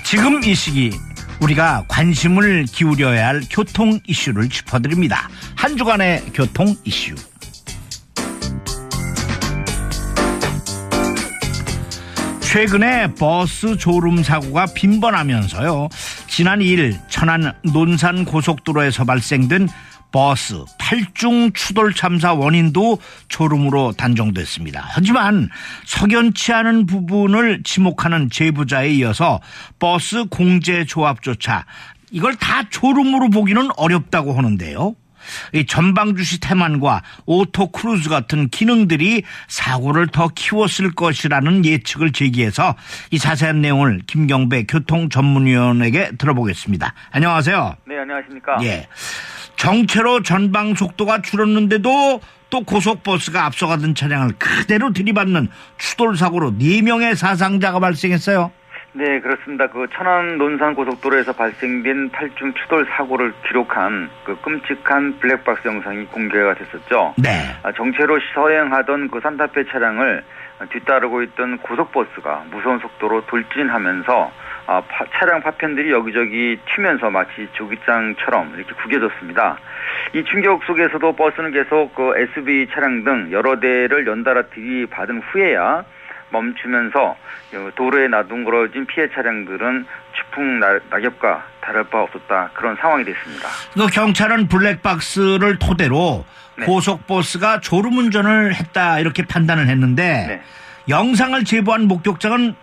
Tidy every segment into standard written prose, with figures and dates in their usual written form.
지금 이 시기 우리가 관심을 기울여야 할 교통 이슈를 짚어드립니다. 한 주간의 교통 이슈. 최근에 버스 졸음 사고가 빈번하면서요. 지난 2일 천안 논산 고속도로에서 발생된 버스 8중 추돌 참사 원인도 졸음으로 단정됐습니다. 하지만 석연치 않은 부분을 지목하는 제보자에 이어서 버스 공제조합조차 이걸 다 졸음으로 보기는 어렵다고 하는데요. 이 전방주시 태만과 오토크루즈 같은 기능들이 사고를 더 키웠을 것이라는 예측을 제기해서 이 자세한 내용을 김경배 교통전문위원에게 들어보겠습니다. 안녕하세요. 네, 안녕하십니까. 예. 정체로 전방 속도가 줄었는데도 또 고속버스가 앞서가던 차량을 그대로 들이받는 추돌 사고로 4명의 사상자가 발생했어요. 네, 그렇습니다. 그 천안 논산 고속도로에서 발생된 8중 추돌 사고를 기록한 그 끔찍한 블랙박스 영상이 공개가 됐었죠. 네. 정체로 서행하던 그 산타페 차량을 뒤따르고 있던 고속버스가 무서운 속도로 돌진하면서 차량 파편들이 여기저기 튀면서 마치 조기장처럼 이렇게 구겨졌습니다. 이 충격 속에서도 버스는 계속 그 SUV 차량 등 여러 대를 연달아 들이받은 후에야 멈추면서 도로에 나둥그러진 피해 차량들은 추풍 낙엽과 다를 바 없었다. 그런 상황이 됐습니다. 경찰은 블랙박스를 토대로 네. 고속버스가 졸음운전을 했다 이렇게 판단을 했는데 네. 영상을 제보한 목격자는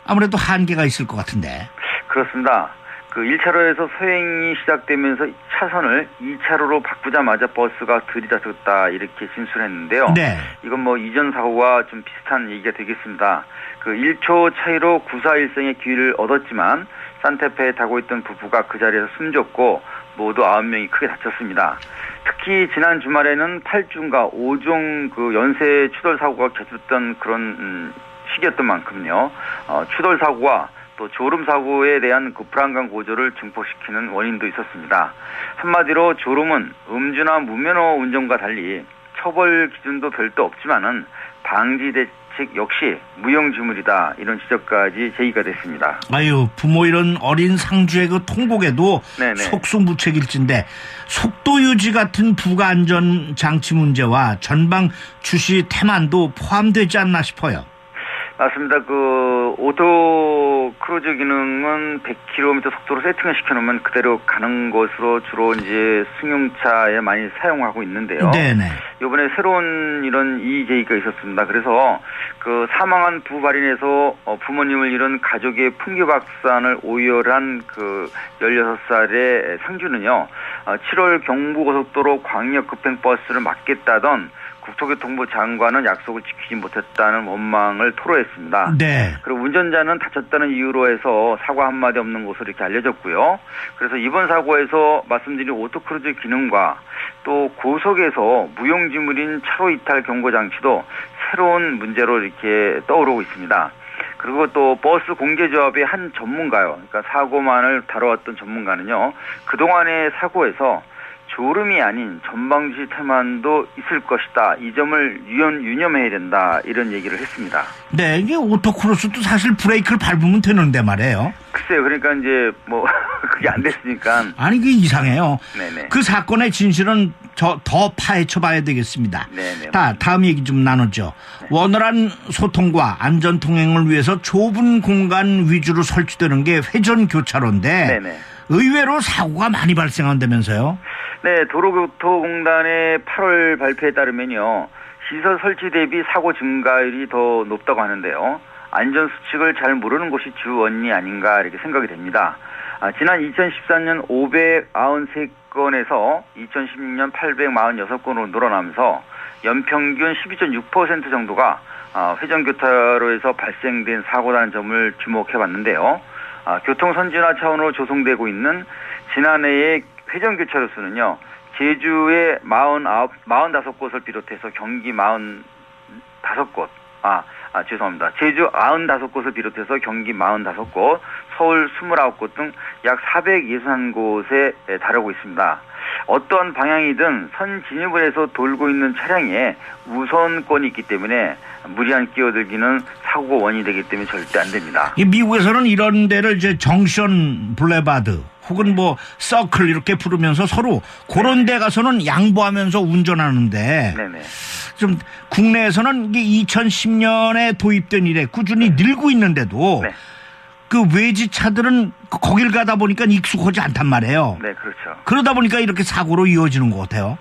아무래도 한계가 있을 것 같은데. 그렇습니다. 그 1차로에서 서행이 시작되면서 차선을 2차로로 바꾸자마자 버스가 들이닥쳤다 이렇게 진술했는데요. 네. 이건 뭐 이전 사고와 좀 비슷한 얘기가 되겠습니다. 그 1초 차이로 구사일생의 기회를 얻었지만 산타페에 타고 있던 부부가 그 자리에서 숨졌고 모두 9명이 크게 다쳤습니다. 특히 지난 주말에는 8중과 5중 그 연쇄 추돌 사고가 겹쳤던 그런 시기였던 만큼요. 추돌 사고와 또 졸음 사고에 대한 그 불안감 고조를 증폭시키는 원인도 있었습니다. 한마디로 졸음은 음주나 무면허 운전과 달리 처벌 기준도 별도 없지만은 방지 대책 역시 무용지물이다 이런 지적까지 제기가 됐습니다. 아유, 부모 이런 어린 상주의 그 통곡에도 네네. 속수무책일진데 속도 유지 같은 부가 안전 장치 문제와 전방 주시 태만도 포함되지 않나 싶어요. 맞습니다. 그 오토 크루즈 기능은 100km 속도로 세팅을 시켜놓으면 그대로 가는 것으로 주로 이제 승용차에 많이 사용하고 있는데요. 네네. 이번에 새로운 이런 이의제기가 있었습니다. 그래서 그 사망한 부발인에서 부모님을 잃은 가족의 풍기박산을 오열한 그 16살의 상주는요. 7월 경부고속도로 광역급행버스를 맡겠다던 국토교통부 장관은 약속을 지키지 못했다는 원망을 토로했습니다. 네. 그리고 운전자는 다쳤다는 이유로 해서 사과 한마디 없는 것으로 이렇게 알려졌고요. 그래서 이번 사고에서 말씀드린 오토크루즈 기능과 또 고속에서 무용지물인 차로 이탈 경고 장치도 새로운 문제로 이렇게 떠오르고 있습니다. 그리고 또 버스 공제조합의 한 전문가요. 그러니까 사고만을 다뤄왔던 전문가는요. 그동안의 사고에서 졸음이 아닌 전방주시 태만도 있을 것이다. 이 점을 유념해야 된다. 이런 얘기를 했습니다. 네, 이게 오토크루스도 사실 브레이크를 밟으면 되는데 말이에요. 글쎄요. 그러니까 이제 뭐 그게 안 됐으니까. 아니, 그게 이상해요. 네네. 그 사건의 진실은 더 파헤쳐 봐야 되겠습니다. 네네. 다음 얘기 좀 나누죠. 네. 원활한 소통과 안전 통행을 위해서 좁은 공간 위주로 설치되는 게 회전교차로인데 네네. 의외로 사고가 많이 발생한다면서요? 네, 도로교통공단의 8월 발표에 따르면요. 시설 설치 대비 사고 증가율이 더 높다고 하는데요. 안전수칙을 잘 모르는 것이 주 원인이 아닌가 이렇게 생각이 됩니다. 지난 2014년 593건에서 2016년 846건으로 늘어나면서 연평균 12.6% 정도가 회전교차로에서 발생된 사고라는 점을 주목해봤는데요. 교통선진화 차원으로 조성되고 있는 지난해의 회전교차로 수는요. 제주의 45곳을 비롯해서 경기 45곳, 죄송합니다. 제주 95곳을 비롯해서 경기 45곳, 서울 29곳 등 약 461곳에 달하고 있습니다. 어떠한 방향이든 선 진입을 해서 돌고 있는 차량에 우선권이 있기 때문에 무리한 끼어들기는 사고 원인이 되기 때문에 절대 안 됩니다. 이 미국에서는 이런 데를 이제 정션 블레바드 혹은 뭐 서클 이렇게 부르면서 서로 그런 데 가서는 양보하면서 운전하는데 네네. 좀 국내에서는 이게 2010년에 도입된 이래 꾸준히 늘고 있는데도 네. 그 외지 차들은 거길 가다 보니까 익숙하지 않단 말이에요. 네, 그렇죠. 그러다 보니까 이렇게 사고로 이어지는 것 같아요.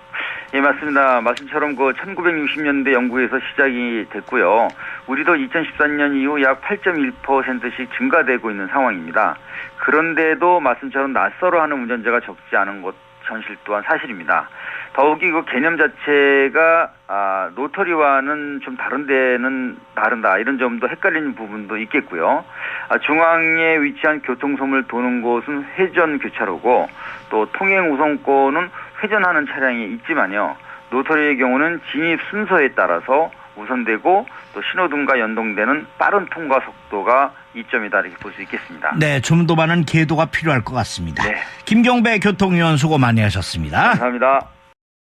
예, 맞습니다. 말씀처럼 그 1960년대 영국에서 시작이 됐고요. 우리도 2014년 이후 약 8.1%씩 증가되고 있는 상황입니다. 그런데도 말씀처럼 낯설어하는 운전자가 적지 않은 것 현실 또한 사실입니다. 더욱이 그 개념 자체가 로터리와는 좀 다른 데는 다른다 이런 점도 헷갈리는 부분도 있겠고요. 중앙에 위치한 교통섬을 도는 곳은 회전 교차로고 또 통행 우선권은 회전하는 차량이 있지만요. 로터리의 경우는 진입 순서에 따라서 우선되고 또 신호등과 연동되는 빠른 통과 속도가 이점이다 이렇게 볼 수 있겠습니다. 네, 좀 더 많은 계도가 필요할 것 같습니다. 네. 김경배 교통위원 수고 많이 하셨습니다. 감사합니다.